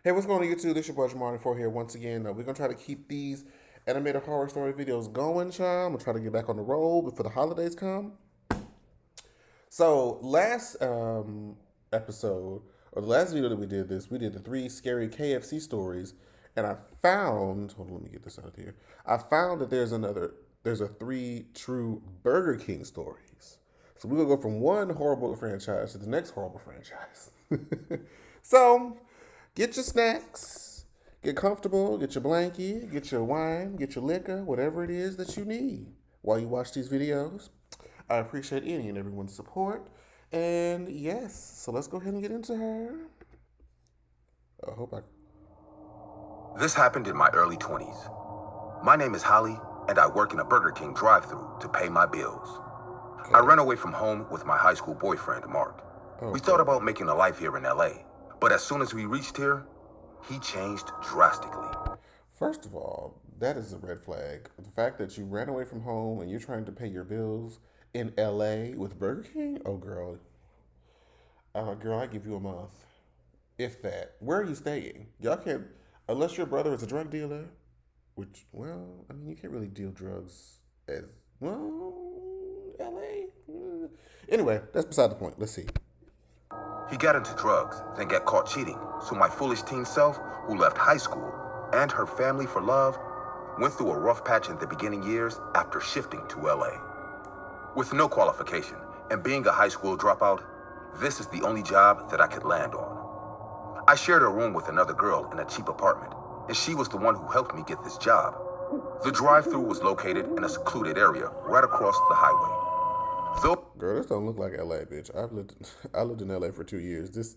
Hey, what's going on YouTube? This your boy Jamar4 here once again. We're going to try to keep these animated horror story videos going, child. I'm going to try to get back on the road before the holidays come. So, last episode, or the last video that we did the 3 scary KFC stories. And I found, hold on, let me get this out here. I found that there's a 3 true Burger King stories. So, we're going to go from one horrible franchise to the next horrible franchise. So, get your snacks, get comfortable, get your blankie, get your wine, get your liquor, whatever it is that you need while you watch these videos. I appreciate any and everyone's support. And yes, so let's go ahead and get into her. I hope I... This happened in my early 20s. My name is Holly, and I work in a Burger King drive-thru to pay my bills. Okay. I ran away from home with my high school boyfriend, Mark. Okay. We thought about making a life here in LA, but as soon as we reached here, he changed drastically. First of all, that is a red flag. The fact that you ran away from home and you're trying to pay your bills in LA with Burger King? Oh, girl. Girl, I give you a month. If that. Where are you staying? Y'all can't, unless your brother is a drug dealer, which, well, I mean, you can't really deal drugs as, well, LA? Anyway, that's beside the point. Let's see. He got into drugs, then got caught cheating, so my foolish teen self, who left high school, and her family for love, went through a rough patch in the beginning years after shifting to LA. With no qualification, and being a high school dropout, this is the only job that I could land on. I shared a room with another girl in a cheap apartment, and she was the one who helped me get this job. The drive-thru was located in a secluded area right across the highway. Girl, this don't look like LA, bitch. I lived in LA for 2 years. This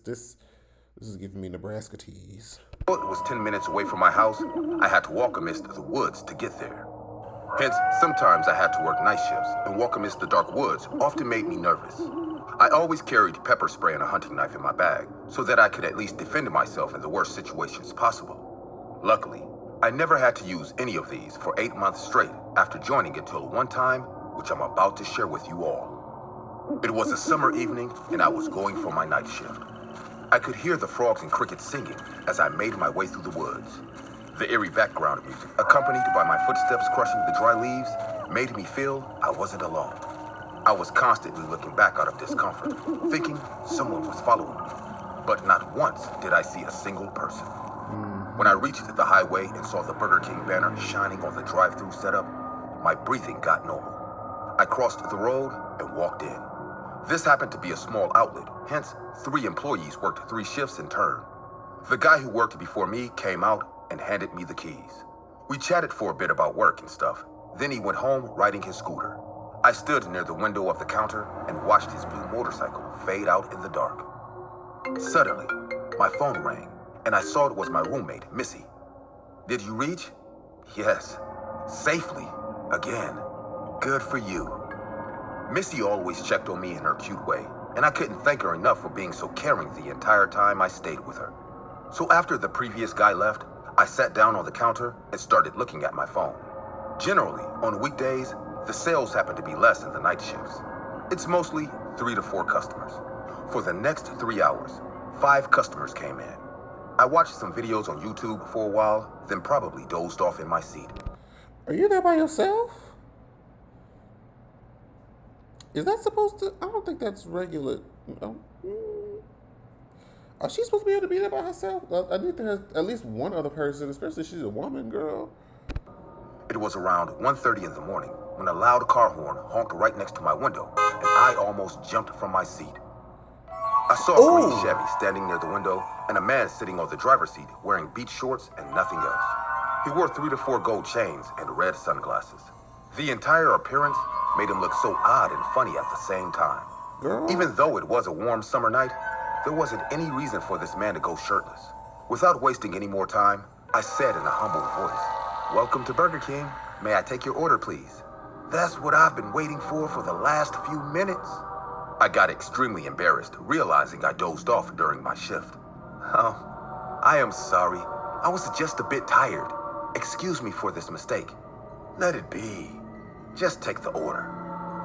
is giving me Nebraska tease. Though it was 10 minutes away from my house, I had to walk amidst the woods to get there. Hence, sometimes I had to work night shifts, and walk amidst the dark woods often made me nervous. I always carried pepper spray and a hunting knife in my bag, so that I could at least defend myself in the worst situations possible. Luckily, I never had to use any of these for 8 months straight after joining until one time, which I'm about to share with you all. It was a summer evening, and I was going for my night shift. I could hear the frogs and crickets singing as I made my way through the woods. The eerie background music, accompanied by my footsteps crushing the dry leaves, made me feel I wasn't alone. I was constantly looking back out of discomfort, thinking someone was following me. But not once did I see a single person. When I reached the highway and saw the Burger King banner shining on the drive-thru setup, my breathing got normal. I crossed the road and walked in. This happened to be a small outlet, hence 3 employees worked 3 shifts in turn. The guy who worked before me came out and handed me the keys. We chatted for a bit about work and stuff, then he went home riding his scooter. I stood near the window of the counter and watched his blue motorcycle fade out in the dark. Suddenly, my phone rang, and I saw it was my roommate, Missy. "Did you reach?" "Yes. Safely. Again. Good for you." Missy always checked on me in her cute way, and I couldn't thank her enough for being so caring the entire time I stayed with her. So after the previous guy left, I sat down on the counter and started looking at my phone. Generally, on weekdays, the sales happen to be less than the night shifts. It's mostly 3 to 4 customers. For the next 3 hours, 5 customers came in. I watched some videos on YouTube for a while, then probably dozed off in my seat. Are you there by yourself? Is that supposed to... I don't think that's regular. Are she supposed to be able to be there by herself? I need to have at least one other person, especially if she's a woman, girl. It was around 1:30 in the morning when a loud car horn honked right next to my window, and I almost jumped from my seat. I saw a green Chevy standing near the window and a man sitting on the driver's seat wearing beach shorts and nothing else. He wore 3 to 4 gold chains and red sunglasses. The entire appearance made him look so odd and funny at the same time. Girl. Even though it was a warm summer night, there wasn't any reason for this man to go shirtless. Without wasting any more time, I said in a humble voice, "Welcome to Burger King. May I take your order, please?" "That's what I've been waiting for the last few minutes." I got extremely embarrassed, realizing I dozed off during my shift. "Oh, I am sorry. I was just a bit tired. Excuse me for this mistake." "Let it be. Just take the order."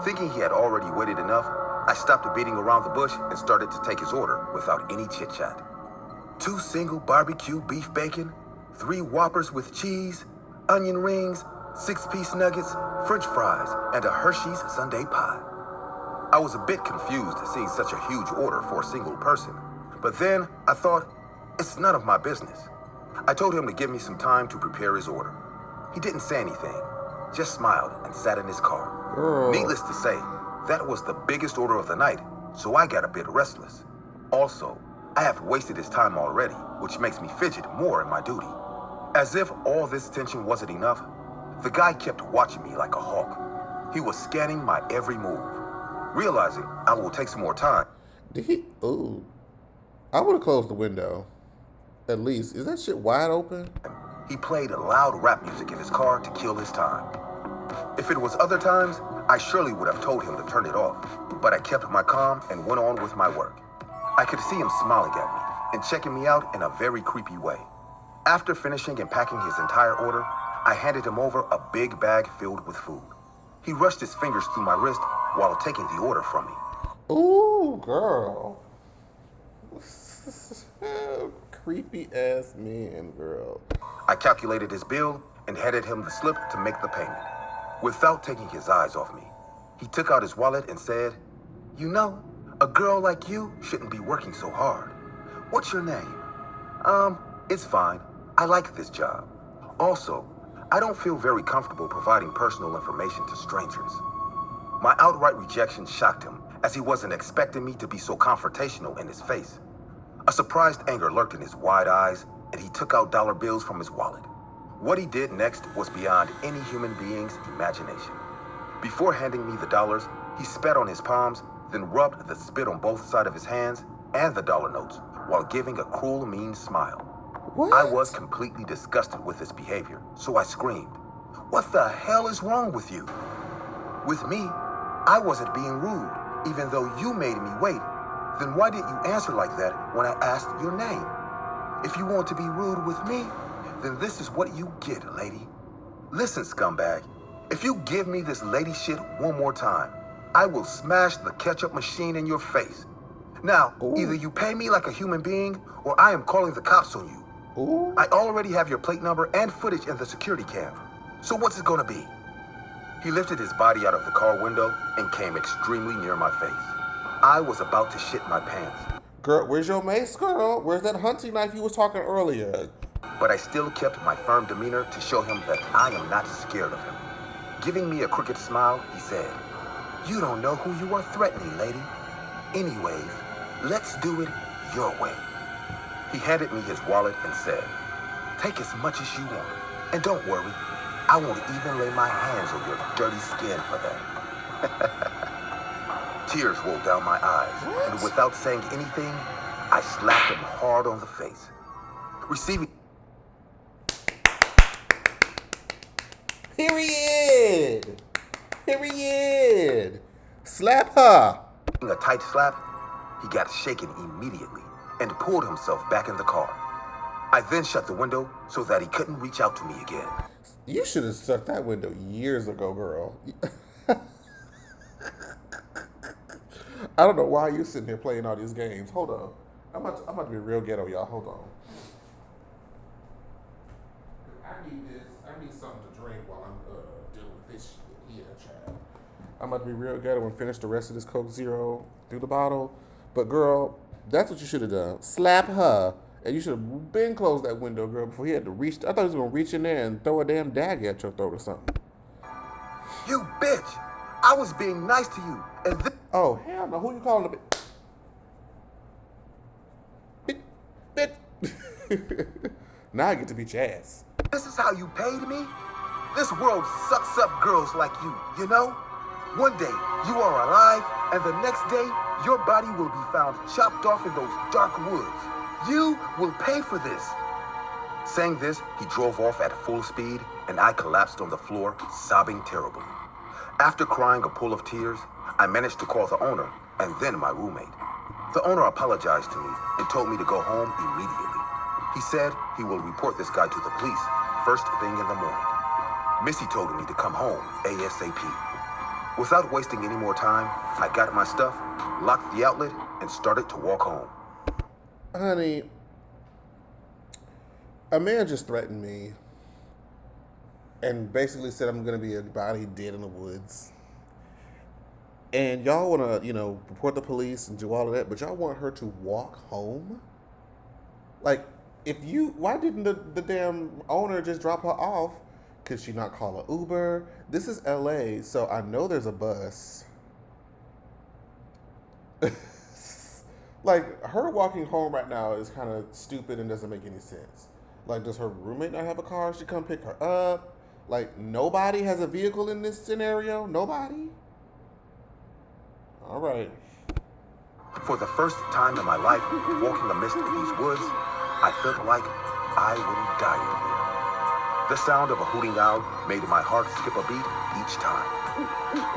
Thinking he had already waited enough, I stopped beating around the bush and started to take his order without any chit-chat. 2 single barbecue beef bacon, 3 Whoppers with cheese, onion rings, 6-piece nuggets, French fries, and a Hershey's sundae pie. I was a bit confused seeing such a huge order for a single person, but then I thought, it's none of my business. I told him to give me some time to prepare his order. He didn't say anything, just smiled and sat in his car. Girl. Needless to say, that was the biggest order of the night, so I got a bit restless. Also, I have wasted his time already, which makes me fidget more in my duty. As if all this tension wasn't enough, the guy kept watching me like a hawk. He was scanning my every move. Realizing I will take some more time, Did he? Ooh. I would have closed the window. At least. Is that shit wide open? he played loud rap music in his car to kill his time. If it was other times, I surely would have told him to turn it off, but I kept my calm and went on with my work. I could see him smiling at me and checking me out in a very creepy way. After finishing and packing his entire order, I handed him over a big bag filled with food. He rushed his fingers through my wrist while taking the order from me. Ooh, girl. Creepy ass man, girl. I calculated his bill and handed him the slip to make the payment. Without taking his eyes off me, he took out his wallet and said, "You know, a girl like you shouldn't be working so hard. What's your name?" It's fine. I like this job. Also, I don't feel very comfortable providing personal information to strangers." My outright rejection shocked him, as he wasn't expecting me to be so confrontational in his face. A surprised anger lurked in his wide eyes, and he took out dollar bills from his wallet. What he did next was beyond any human being's imagination. Before handing me the dollars, he spat on his palms, then rubbed the spit on both sides of his hands and the dollar notes, while giving a cruel, mean smile. What? I was completely disgusted with this behavior, so I screamed, "What the hell is wrong with you?" With me, I wasn't being rude, even though you made me wait. Then why didn't you answer like that when I asked your name? If you want to be rude with me, then this is what you get, lady. Listen, scumbag, if you give me this lady shit one more time, I will smash the ketchup machine in your face. Now, Ooh. either you pay me like a human being, or I am calling the cops on you. Ooh. I already have your plate number and footage in the security cam. So what's it gonna be? He lifted his body out of the car window and came extremely near my face. I was about to shit my pants, Girl, where's your mace, girl? Where's that hunting knife you was talking earlier? but I still kept my firm demeanor to show him that I am not scared of him. Giving me a crooked smile, he said, "You don't know who you are threatening, lady. Anyways, let's do it your way." He handed me his wallet and said, "Take as much as you want, and don't worry, I won't even lay my hands on your dirty skin for that." Tears rolled down my eyes, and without saying anything, I slapped him hard on the face. Receiving Period. Period. Slap her. a tight slap, he got shaken immediately and pulled himself back in the car. I then shut the window so that he couldn't reach out to me again. You should have shut that window years ago, girl. I don't know why you sitting here playing all these games. Hold on. I'm about to be real ghetto, y'all. Hold on. I need this. I need something to drink while I'm dealing with this shit. Yeah, child. I'm about to be real ghetto and finish the rest of this Coke Zero through the bottle. But girl, that's what you should have done. Slap her. And you should have been closed that window, girl, before he had to reach. I thought he was going to reach in there and throw a damn dagger at your throat or something. You bitch! I was being nice to you, and Oh, hell no. Who you calling a bitch? Now I get to beat your ass. this is how you paid me? This world sucks up girls like you know? One day, you are alive, and the next day, your body will be found chopped off in those dark woods. You will pay for this. Saying this, he drove off at full speed, and I collapsed on the floor, sobbing terribly. After crying a pool of tears, I managed to call the owner and then my roommate. The owner apologized to me and told me to go home immediately. He said he will report this guy to the police first thing in the morning. Missy told me to come home ASAP. Without wasting any more time, I got my stuff, locked the outlet, and started to walk home. Honey, A man just threatened me and basically said I'm gonna be a body dead in the woods. And y'all wanna, report the police and do all of that, but y'all want her to walk home? Like, why didn't the damn owner just drop her off? Could she not call an Uber? This is LA, so I know there's a bus. Like, her walking home right now is kind of stupid and doesn't make any sense. Like, does her roommate not have a car? She come pick her up? Like, nobody has a vehicle in this scenario? Nobody? All right. For the first time in my life, walking amidst these woods, I felt like I would die in here. The sound of a hooting owl made my heart skip a beat each time.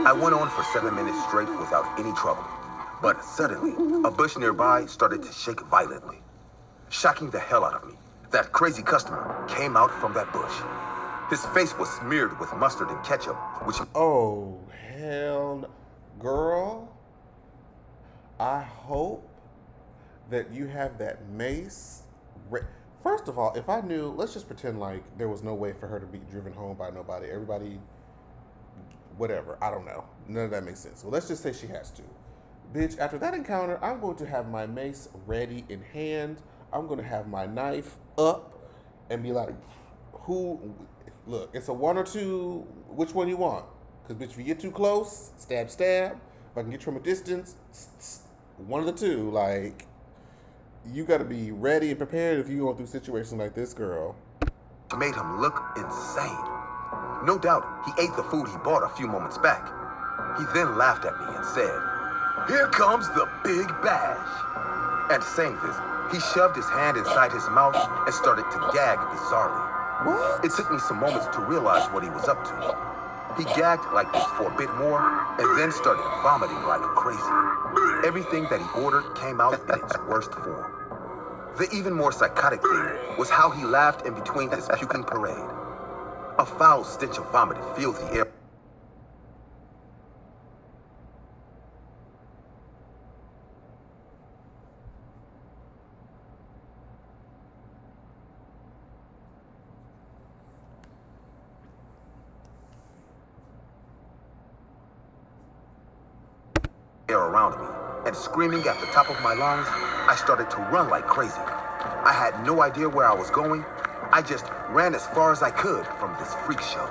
I went on for 7 minutes straight without any trouble. But suddenly, a bush nearby started to shake violently, shocking the hell out of me. That crazy customer came out from that bush. His face was smeared with mustard and ketchup, which... Oh, hell no. Girl, I hope that you have that mace. First of all, if I knew, let's just pretend like there was no way for her to be driven home by nobody. Everybody, whatever, I don't know. None of that makes sense. So let's just say she has to. Bitch, after that encounter, I'm going to have my mace ready in hand. I'm going to have my knife up and be like, look, it's a 1 or 2, which one you want? Because, bitch, if you get too close, stab, stab. If I can get you from a distance, one of the two. Like, you got to be ready and prepared if you're going through situations like this, girl. made him look insane. No doubt, he ate the food he bought a few moments back. He then laughed at me and said, "Here comes the big bash." And saying this, he shoved his hand inside his mouth and started to gag bizarrely. What? It took me some moments to realize what he was up to. He gagged like this for a bit more and then started vomiting like crazy. Everything that he ordered came out in its worst form. The even more psychotic thing was how he laughed in between his puking parade. A foul stench of vomit filled the air. Around me, and screaming at the top of my lungs, I started to run like crazy. I had no idea where I was going. I just ran as far as I could from this freak show.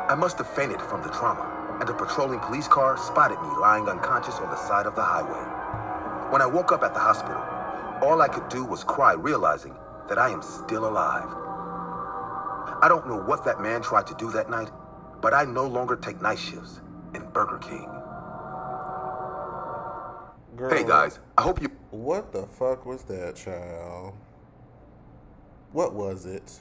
I must have fainted from the trauma, and a patrolling police car spotted me lying unconscious on the side of the highway. When I woke up at the hospital, all I could do was cry, realizing that I am still alive. I don't know what that man tried to do that night, but I no longer take night shifts in Burger King. Girl, Hey guys, I hope you... What the fuck was that, child? What was it?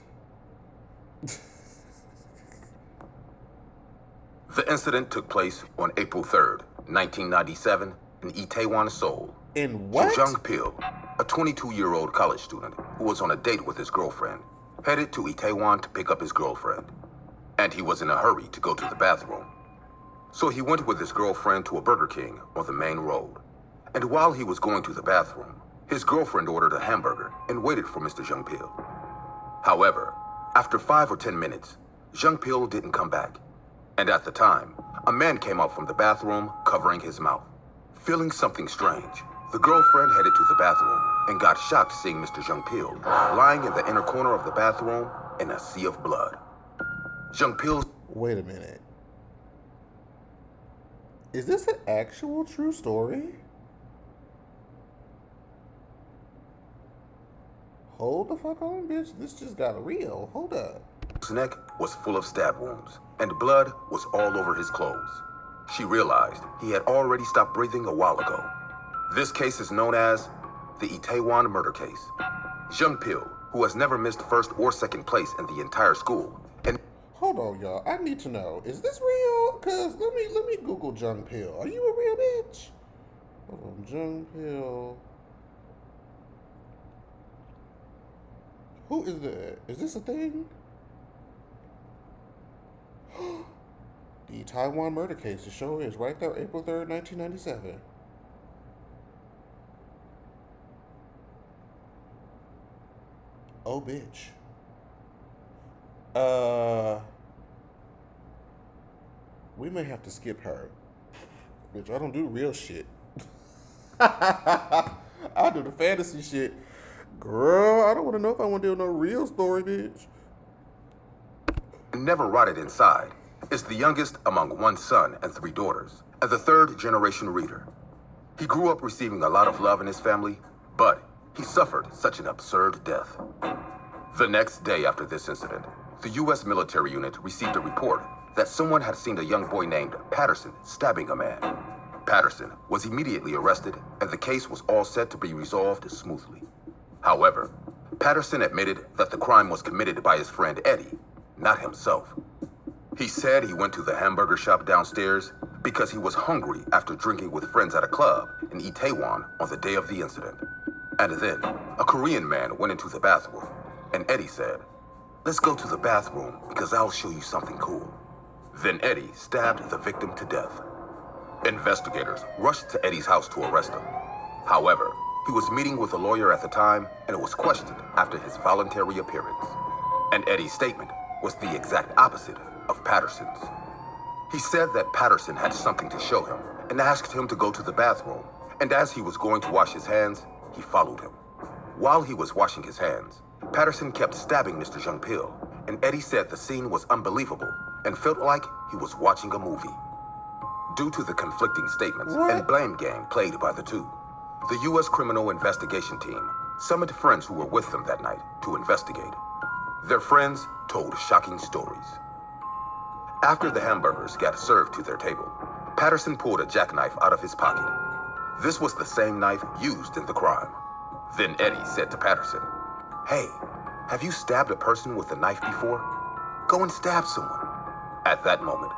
The incident took place on April 3rd, 1997, in Itaewon, Seoul. In what? Jung Pil, a 22-year-old college student who was on a date with his girlfriend, headed to Itaewon to pick up his girlfriend. And he was in a hurry to go to the bathroom. So he went with his girlfriend to a Burger King on the main road. And while he was going to the bathroom, his girlfriend ordered a hamburger and waited for Mr. Jung Pil. However, after 5 or 10 minutes, Jung Pil didn't come back. And at the time, a man came out from the bathroom covering his mouth. Feeling something strange, the girlfriend headed to the bathroom and got shocked seeing Mr. Jung Pil lying in the inner corner of the bathroom in a sea of blood. Jung Pil... Wait a minute. Is this an actual true story? Hold the fuck on, bitch. This just got real. Hold up. His neck was full of stab wounds, and blood was all over his clothes. She realized he had already stopped breathing a while ago. This case is known as the Itaewon murder case. Jung Pil, who has never missed first or second place in the entire school, and... Hold on, y'all. I need to know. Is this real? Cause let me Google Jung Pil. Are you a real bitch? Hold on, Jung Pil. Who is that? Is this a thing? The Taiwan murder case. The show is right there, April 3rd, 1997. Oh, bitch. Uh, we may have to skip her. Bitch, I don't do real shit. I do the fantasy shit. Girl, I don't want to know if I want to do no real story, bitch. Never rotted inside, is the youngest among one son and three daughters, and the third-generation reader. He grew up receiving a lot of love in his family, but he suffered such an absurd death. The next day after this incident, the U.S. military unit received a report that someone had seen a young boy named Patterson stabbing a man. Patterson was immediately arrested, and the case was all set to be resolved smoothly. However, Patterson admitted that the crime was committed by his friend Eddie, not himself. He said he went to the hamburger shop downstairs because he was hungry after drinking with friends at a club in Itaewon on the day of the incident. And then, a Korean man went into the bathroom, and Eddie said, "Let's go to the bathroom because I'll show you something cool." Then Eddie stabbed the victim to death. Investigators rushed to Eddie's house to arrest him. However, he was meeting with a lawyer at the time and was questioned after his voluntary appearance. And Eddie's statement was the exact opposite of Patterson's. He said that Patterson had something to show him and asked him to go to the bathroom, and as he was going to wash his hands, he followed him. While he was washing his hands, Patterson kept stabbing Mr. Jung Pil, and Eddie said the scene was unbelievable and felt like he was watching a movie. Due to the conflicting statements and blame game played by the two, the U.S. Criminal Investigation Team summoned friends who were with them that night to investigate. Their friends told shocking stories. After the hamburgers got served to their table, Patterson pulled a jackknife out of his pocket. This was the same knife used in the crime. Then Eddie said to Patterson, "Hey, have you stabbed a person with a knife before? Go and stab someone." At that moment,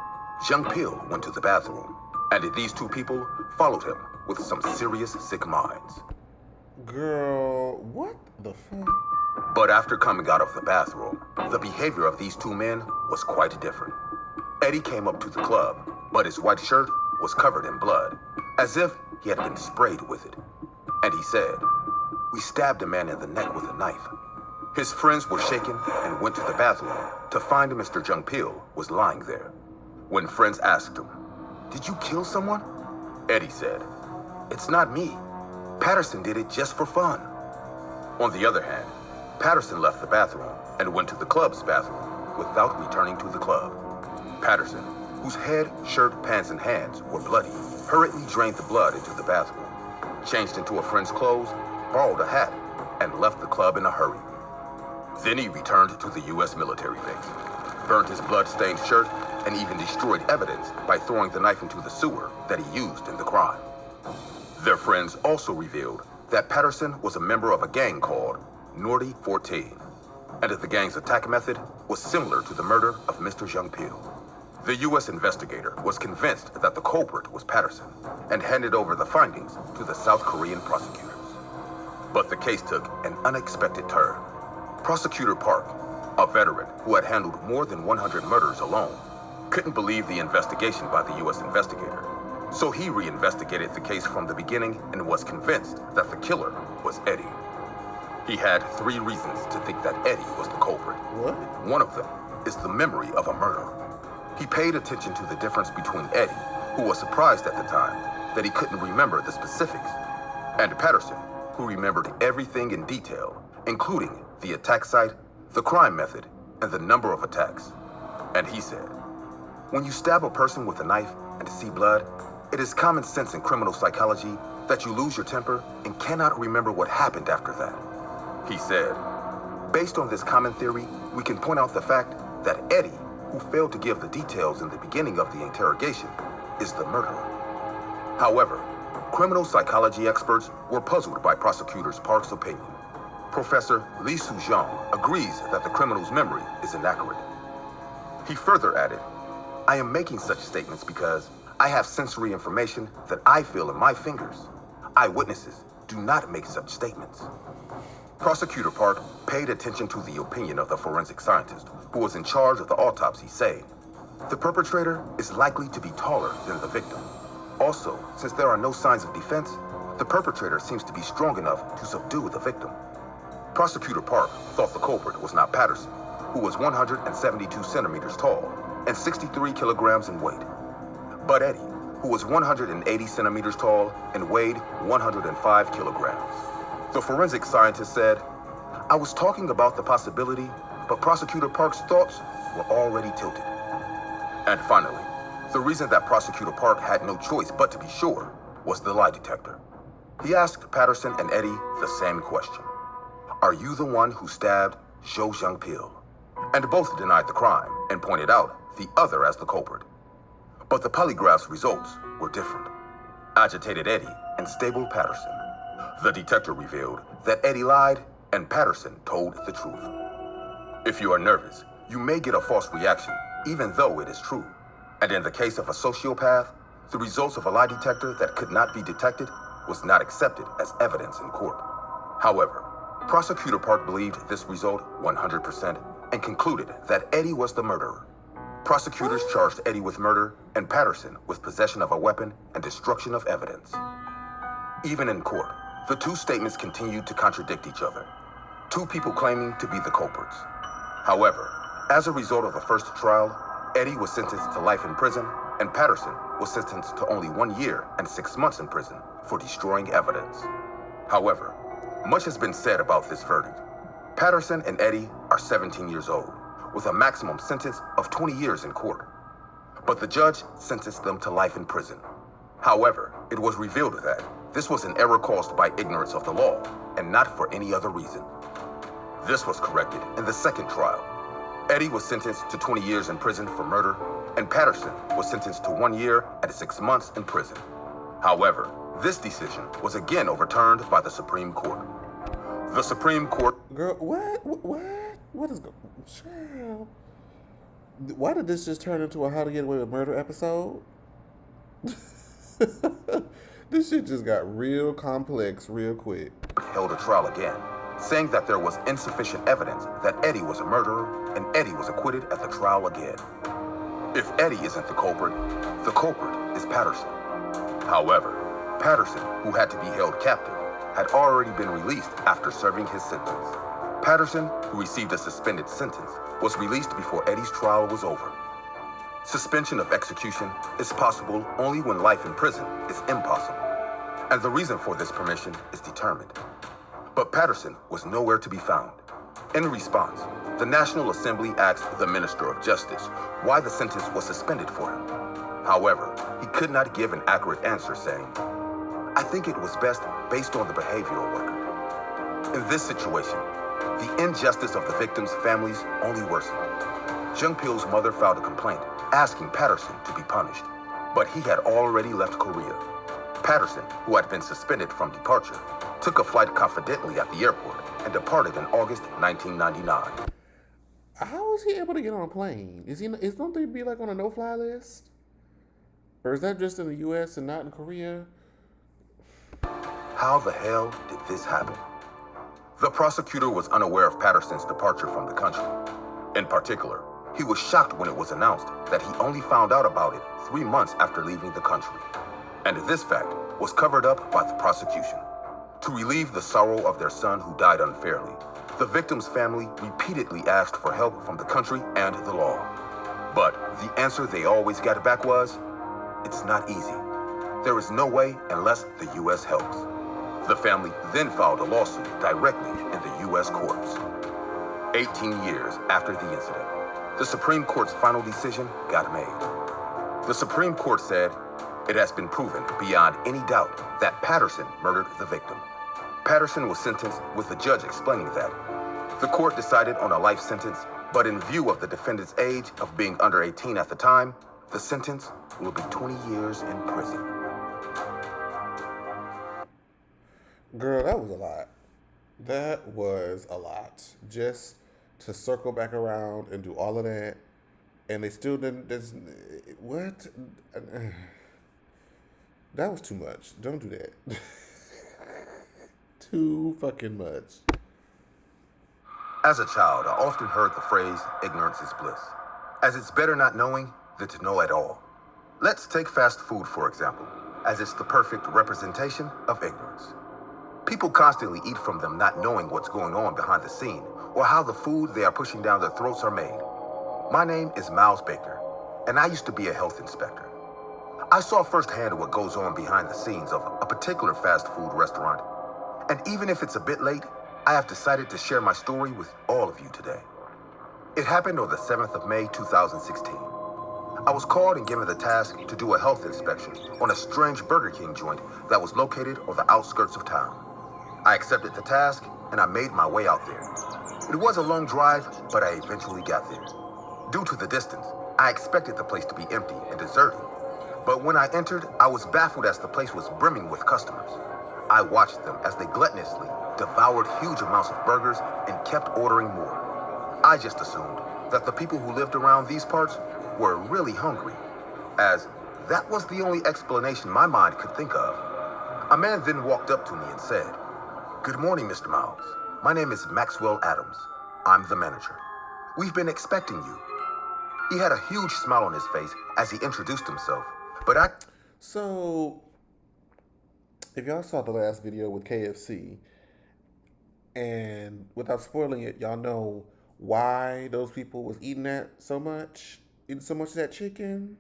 Jung Pil went to the bathroom, and these two people followed him with some serious sick minds. Girl, what the fuck? But after coming out of the bathroom, the behavior of these two men was quite different. Eddie came up to the club, but his white shirt was covered in blood, as if he had been sprayed with it. And he said, "We stabbed a man in the neck with a knife." His friends were shaken and went to the bathroom to find Mr. Jung Pil was lying there. When friends asked him, "Did you kill someone?" Eddie said, "It's not me. Patterson did it just for fun." On the other hand, Patterson left the bathroom and went to the club's bathroom without returning to the club. Patterson, whose head, shirt, pants, and hands were bloody, hurriedly drained the blood into the bathroom, changed into a friend's clothes, borrowed a hat, and left the club in a hurry. Then he returned to the U.S. military base, burned his blood-stained shirt, and even destroyed evidence by throwing the knife into the sewer that he used in the crime. Their friends also revealed that Patterson was a member of a gang called Nordy 14, and that the gang's attack method was similar to the murder of Mr. Jung Pil. The U.S. investigator was convinced that the culprit was Patterson and handed over the findings to the South Korean prosecutors. But the case took an unexpected turn. Prosecutor Park, a veteran who had handled more than 100 murders alone, couldn't believe the investigation by the U.S. investigator. So he reinvestigated the case from the beginning and was convinced that the killer was Eddie. He had 3 reasons to think that Eddie was the culprit. What? One of them is the memory of a murder. He paid attention to the difference between Eddie, who was surprised at the time that he couldn't remember the specifics, and Patterson, who remembered everything in detail, including the attack site, the crime method, and the number of attacks. And he said, "When you stab a person with a knife and see blood, it is common sense in criminal psychology that you lose your temper and cannot remember what happened after that." He said, "Based on this common theory, we can point out the fact that Eddie, who failed to give the details in the beginning of the interrogation, is the murderer." However, criminal psychology experts were puzzled by Prosecutor Park's opinion. Professor Lee Soo-jung agrees that the criminal's memory is inaccurate. He further added, "I am making such statements because I have sensory information that I feel in my fingers. Eyewitnesses do not make such statements." Prosecutor Park paid attention to the opinion of the forensic scientist who was in charge of the autopsy, saying, "The perpetrator is likely to be taller than the victim. Also, since there are no signs of defense, the perpetrator seems to be strong enough to subdue the victim." Prosecutor Park thought the culprit was not Patterson, who was 172 centimeters tall and 63 kilograms in weight. Bud Eddy, who was 180 centimeters tall and weighed 105 kilograms. The forensic scientist said, "I was talking about the possibility, but Prosecutor Park's thoughts were already tilted." And finally, the reason that Prosecutor Park had no choice but to be sure was the lie detector. He asked Patterson and Eddy the same question. "Are you the one who stabbed Zhou Zhangpil?" And both denied the crime and pointed out the other as the culprit. But the polygraph's results were different. Agitated Eddy and stable Patterson. The detector revealed that Eddy lied and Patterson told the truth. If you are nervous, you may get a false reaction, even though it is true. And in the case of a sociopath, the results of a lie detector that could not be detected was not accepted as evidence in court. However, Prosecutor Park believed this result 100% and concluded that Eddy was the murderer. Prosecutors charged Eddy with murder and Patterson with possession of a weapon and destruction of evidence. Even in court, the two statements continued to contradict each other. Two people claiming to be the culprits. However, as a result of the first trial, Eddy was sentenced to life in prison and Patterson was sentenced to only 1 year and 6 months in prison for destroying evidence. However, much has been said about this verdict. Patterson and Eddy are 17 years old, with a maximum sentence of 20 years in court. But the judge sentenced them to life in prison. However, it was revealed that this was an error caused by ignorance of the law and not for any other reason. This was corrected in the second trial. Eddy was sentenced to 20 years in prison for murder, and Patterson was sentenced to 1 year and 6 months in prison. However, this decision was again overturned by the Supreme Court. The Supreme Court... Girl, what is going on? Why did this just turn into a How to Get Away with Murder episode? This shit just got real complex real quick. Held a trial again, saying that there was insufficient evidence that Eddy was a murderer, and Eddy was acquitted at the trial again. If Eddy isn't the culprit is Patterson. However, Patterson, who had to be held captive, had already been released after serving his sentence. Patterson, who received a suspended sentence, was released before Eddy's trial was over. Suspension of execution is possible only when life in prison is impossible, and the reason for this permission is determined. But Patterson was nowhere to be found. In response, the National Assembly asked the Minister of Justice why the sentence was suspended for him. However, he could not give an accurate answer, saying, "I think it was best based on the behavioral record." In this situation, the injustice of the victims' families only worsened. Zhangpil's mother filed a complaint asking Patterson to be punished, but he had already left Korea. Patterson, who had been suspended from departure, took a flight confidentally at the airport and departed in August 1999. How was he able to get on a plane? Don't they be like on a no-fly list? Or is that just in the U.S. and not in Korea? How the hell did this happen? The prosecutor was unaware of Patterson's departure from the country. In particular, he was shocked when it was announced that he only found out about it 3 months after leaving the country. And this fact was covered up by the prosecution. To relieve the sorrow of their son who died unfairly, the victim's family repeatedly asked for help from the country and the law. But the answer they always got back was, "It's not easy. There is no way unless the U.S. helps." The family then filed a lawsuit directly in the U.S. courts. 18 years after the incident, the Supreme Court's final decision got made. The Supreme Court said, "It has been proven beyond any doubt that Patterson murdered the victim." Patterson was sentenced with the judge explaining that the court decided on a life sentence, but in view of the defendant's age of being under 18 at the time, the sentence will be 20 years in prison. Girl, that was a lot. That was a lot. Just to circle back around and do all of that, and they still didn't. What? That was too much. Don't do that. Too fucking much. As a child, I often heard the phrase, "ignorance is bliss," as it's better not knowing than to know at all. Let's take fast food, for example, as it's the perfect representation of ignorance. People constantly eat from them not knowing what's going on behind the scene or how the food they are pushing down their throats are made. My name is Miles Baker, and I used to be a health inspector. I saw firsthand what goes on behind the scenes of a particular fast food restaurant. And even if it's a bit late, I have decided to share my story with all of you today. It happened on the 7th of May, 2016. I was called and given the task to do a health inspection on a strange Burger King joint that was located on the outskirts of town. I accepted the task and I made my way out there. It was a long drive, but I eventually got there. Due to the distance, I expected the place to be empty and deserted. But when I entered, I was baffled as the place was brimming with customers. I watched them as they gluttonously devoured huge amounts of burgers and kept ordering more. I just assumed that the people who lived around these parts were really hungry, as that was the only explanation my mind could think of. A man then walked up to me and said, "Good morning, Mr. Miles. My name is Maxwell Adams. I'm the manager. We've been expecting you." He had a huge smile on his face as he introduced himself, but So, if y'all saw the last video with KFC, and without spoiling it, y'all know why those people was eating so much of that chicken?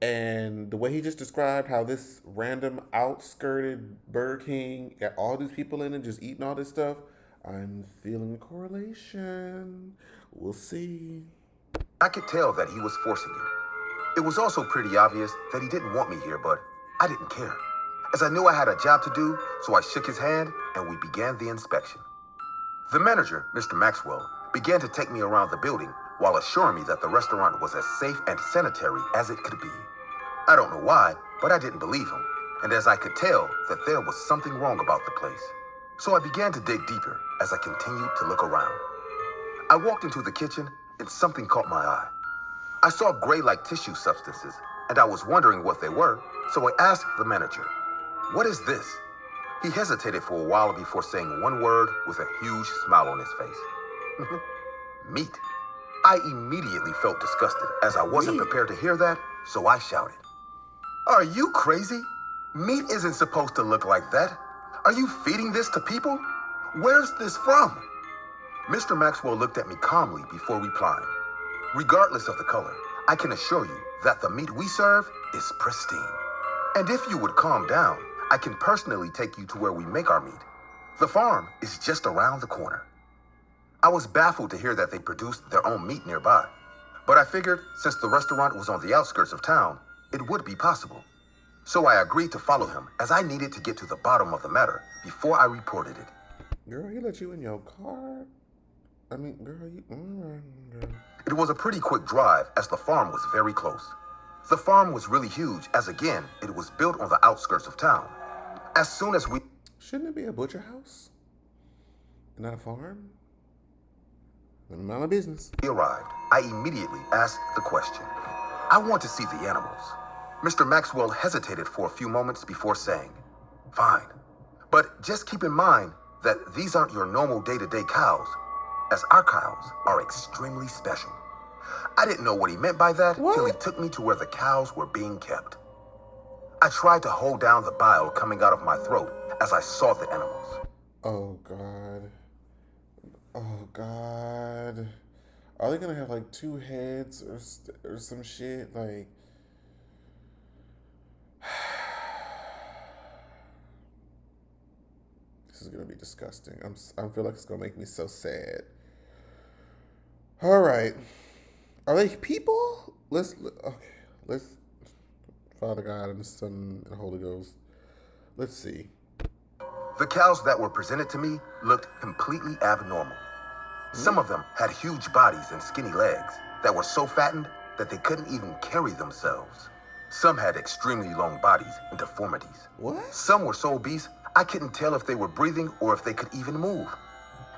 And the way he just described how this random outskirted Burger King got all these people in it just eating all this stuff, I'm feeling a correlation. We'll see. I could tell that he was forcing it. It was also pretty obvious that he didn't want me here, but I didn't care, as I knew I had a job to do, so I shook his hand and we began the inspection. The manager, Mr. Maxwell, began to take me around the building while assuring me that the restaurant was as safe and sanitary as it could be. I don't know why, but I didn't believe him, and as I could tell that there was something wrong about the place. So I began to dig deeper as I continued to look around. I walked into the kitchen and something caught my eye. I saw gray-like tissue substances, and I was wondering what they were, so I asked the manager, "What is this?" He hesitated for a while before saying one word with a huge smile on his face. Meat. I immediately felt disgusted as I wasn't prepared to hear that, so I shouted, "Are you crazy? Meat isn't supposed to look like that. Are you feeding this to people? Where's this from?" Mr. Maxwell looked at me calmly before replying, "Regardless of the color, I can assure you that the meat we serve is pristine. And if you would calm down, I can personally take you to where we make our meat. The farm is just around the corner." I was baffled to hear that they produced their own meat nearby, but I figured since the restaurant was on the outskirts of town, it would be possible. So I agreed to follow him as I needed to get to the bottom of the matter before I reported it. Girl, he let you in your car? I mean, girl, girl. It was a pretty quick drive as the farm was very close. The farm was really huge as, again, it was built on the outskirts of town. As soon as we... Shouldn't it be a butcher house? Not a farm? None of business. arrived, I immediately asked the question, "I want to see the animals." Mr. Maxwell hesitated for a few moments before saying, "Fine, but just keep in mind that these aren't your normal day-to-day cows, as our cows are extremely special." I didn't know what he meant by that till he took me to where the cows were being kept. I tried to hold down the bile coming out of my throat as I saw the animals. Oh, God. Oh, God. Are they gonna have, like, two heads or some shit? Like... This is gonna be disgusting. I feel like it's gonna make me so sad. All right. Are they people? Let's Father God and the Son and the Holy Ghost. Let's see. The cows that were presented to me looked completely abnormal. Some of them had huge bodies and skinny legs that were so fattened that they couldn't even carry themselves. Some had extremely long bodies and deformities. What? Some were so obese, I couldn't tell if they were breathing or if they could even move.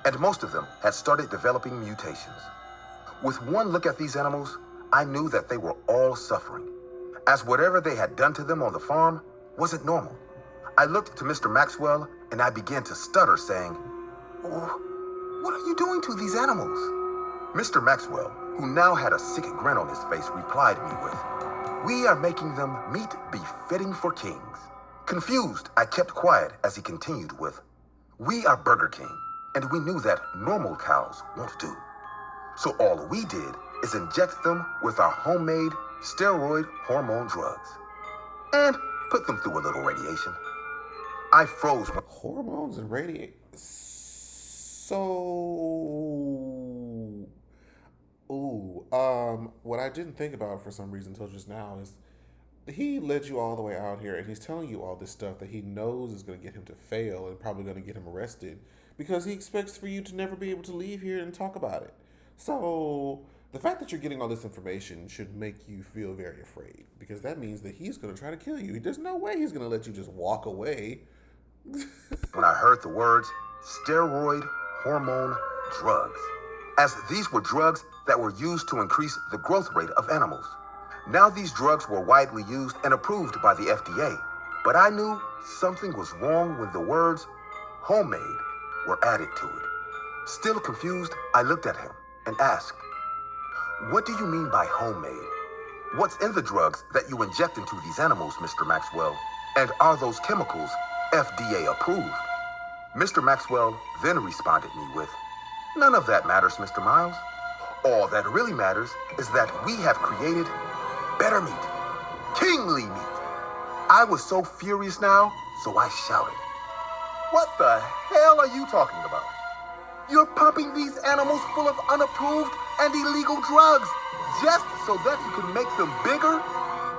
And most of them had started developing mutations. With one look at these animals, I knew that they were all suffering, as whatever they had done to them on the farm wasn't normal. I looked to Mr. Maxwell and I began to stutter, saying, "Oh, what are you doing to these animals?" Mr. Maxwell, who now had a sick grin on his face, replied me with, "We are making them meat befitting for kings. Confused, I kept quiet as he continued with, "We are Burger King, and we knew that normal cows won't do. So all we did is inject them with our homemade steroid hormone drugs and put them through a little radiation." I froze. Hormones and radiate. So, what I didn't think about for some reason until just now is he led you all the way out here and he's telling you all this stuff that he knows is going to get him to fail and probably going to get him arrested because he expects for you to never be able to leave here and talk about it. So, the fact that you're getting all this information should make you feel very afraid because that means that he's going to try to kill you. There's no way he's going to let you just walk away. When I heard the words steroid hormone drugs, as these were drugs that were used to increase the growth rate of animals. Now these drugs were widely used and approved by the FDA, but I knew something was wrong when the words homemade were added to it. Still confused, I looked at him and asked, "What do you mean by homemade? What's in the drugs that you inject into these animals, Mr. Maxwell? And are those chemicals FDA approved?" Mr. Maxwell then responded me with, "None of that matters, Mr. Miles. All that really matters is that we have created better meat, kingly meat." I was so furious now, so I shouted, "What the hell are you talking about? You're pumping these animals full of unapproved and illegal drugs just so that you can make them bigger?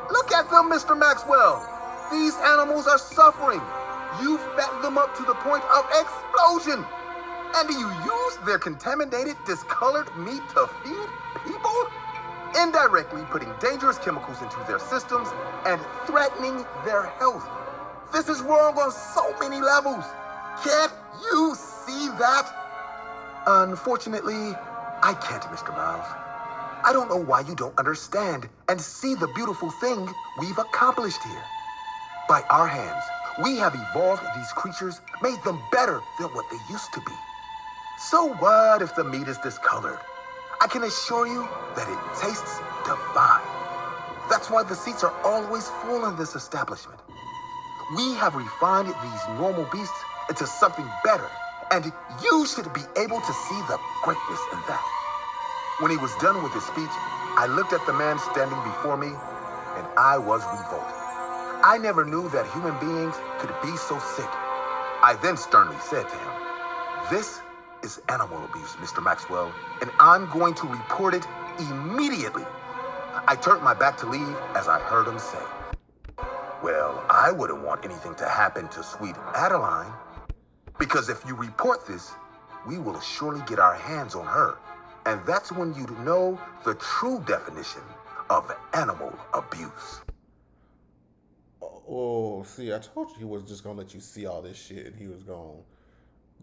Look at them, Mr. Maxwell. These animals are suffering. You fatten them up to the point of explosion. And do you use their contaminated, discolored meat to feed people? Indirectly putting dangerous chemicals into their systems and threatening their health. This is wrong on so many levels. Can't you see that?" "Unfortunately, I can't, Mr. Miles. I don't know why you don't understand and see the beautiful thing we've accomplished here. By our hands, we have evolved these creatures, made them better than what they used to be. So what if the meat is discolored? I can assure you that it tastes divine. That's why the seats are always full in this establishment. We have refined these normal beasts into something better, and you should be able to see the greatness in that." When he was done with his speech, I looked at the man standing before me, and I was revolted. I never knew that human beings could be so sick. I then sternly said to him, "This is animal abuse, Mr. Maxwell, and I'm going to report it immediately." I turned my back to leave as I heard him say, "Well, I wouldn't want anything to happen to sweet Adeline, because if you report this, we will surely get our hands on her, and that's when you'd know the true definition of animal abuse." Oh, see, I told you he wasn't just gonna let you see all this shit and he was gonna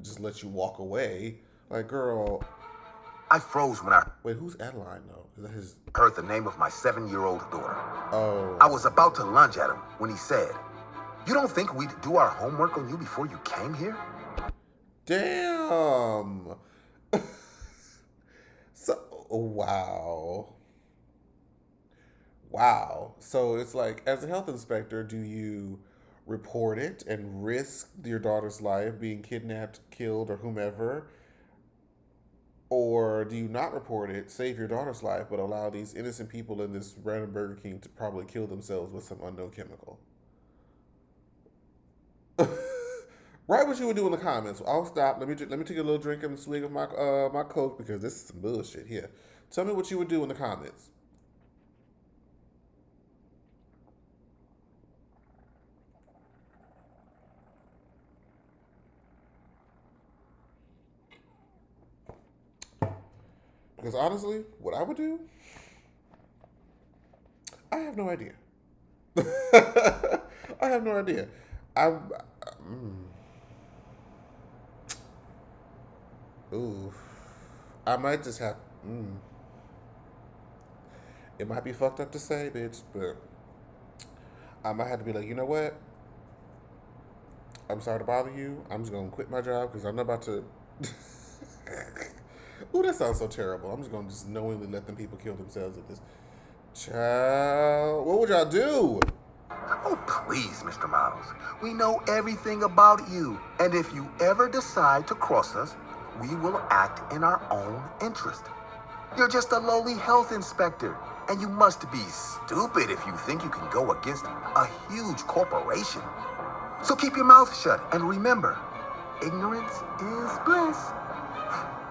just let you walk away. Like, girl. I froze when I Wait, who's Adeline, though? Is that his. heard the name of my 7-year-old daughter. Oh. I was about to lunge at him when he said, "You don't think we'd do our homework on you before you came here?" Damn. So, wow. Wow. So it's like, as a health inspector, do you report it and risk your daughter's life being kidnapped, killed, or whomever? Or do you not report it, save your daughter's life, but allow these innocent people in this random Burger King to probably kill themselves with some unknown chemical? Write what you would do in the comments. I'll stop. Let me take a little drink and swig of my my Coke because this is some bullshit here. Tell me what you would do in the comments. Because honestly, what I would do, I have no idea. I have no idea. Mm, ooh, I might just have. It might be fucked up to say, bitch, but I might have to be like, you know what? I'm sorry to bother you. I'm just gonna quit my job because I'm not about to. Ooh, that sounds so terrible. I'm just gonna just knowingly let them people kill themselves at this. Child, what would y'all do? Oh, please, Mr. Miles. We know everything about you. And if you ever decide to cross us, we will act in our own interest. You're just a lowly health inspector, and you must be stupid if you think you can go against a huge corporation. So keep your mouth shut and remember, ignorance is bliss.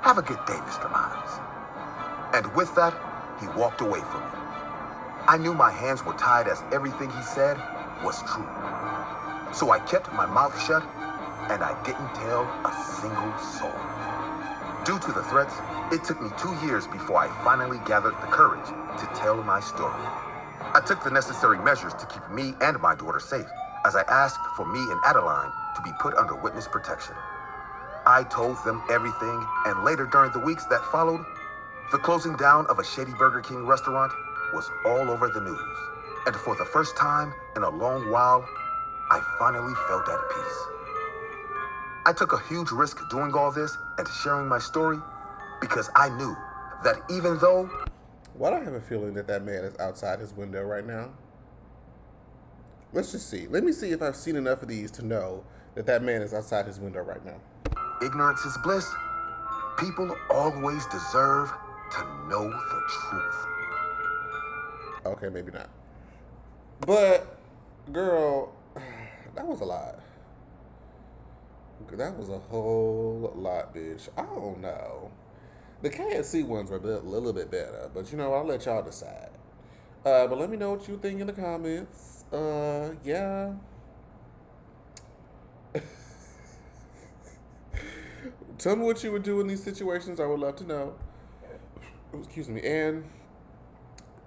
Have a good day, Mr. Miles. And with that, he walked away from me. I knew my hands were tied as everything he said was true. So I kept my mouth shut and I didn't tell a single soul. Due to the threats, it took me 2 years before I finally gathered the courage to tell my story. I took the necessary measures to keep me and my daughter safe, as I asked for me and Adeline to be put under witness protection. I told them everything, and later during the weeks that followed, the closing down of a shady Burger King restaurant was all over the news. And for the first time in a long while, I finally felt at peace. I took a huge risk doing all this and sharing my story because I knew that even though... Why do I have a feeling that that man is outside his window right now? Let's just see. Let me see if I've seen enough of these to know that that man is outside his window right now. Ignorance is bliss. People always deserve to know the truth. Okay, maybe not. But, girl, that was a lot. That was a whole lot, bitch. I don't know. The KFC ones were a little bit better, but you know, I'll let y'all decide. But let me know what you think in the comments. Yeah. Tell me what you would do in these situations. I would love to know. Excuse me. And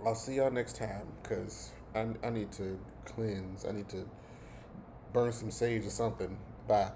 I'll see y'all next time, because I need to cleanse. I need to burn some sage or something. Bye.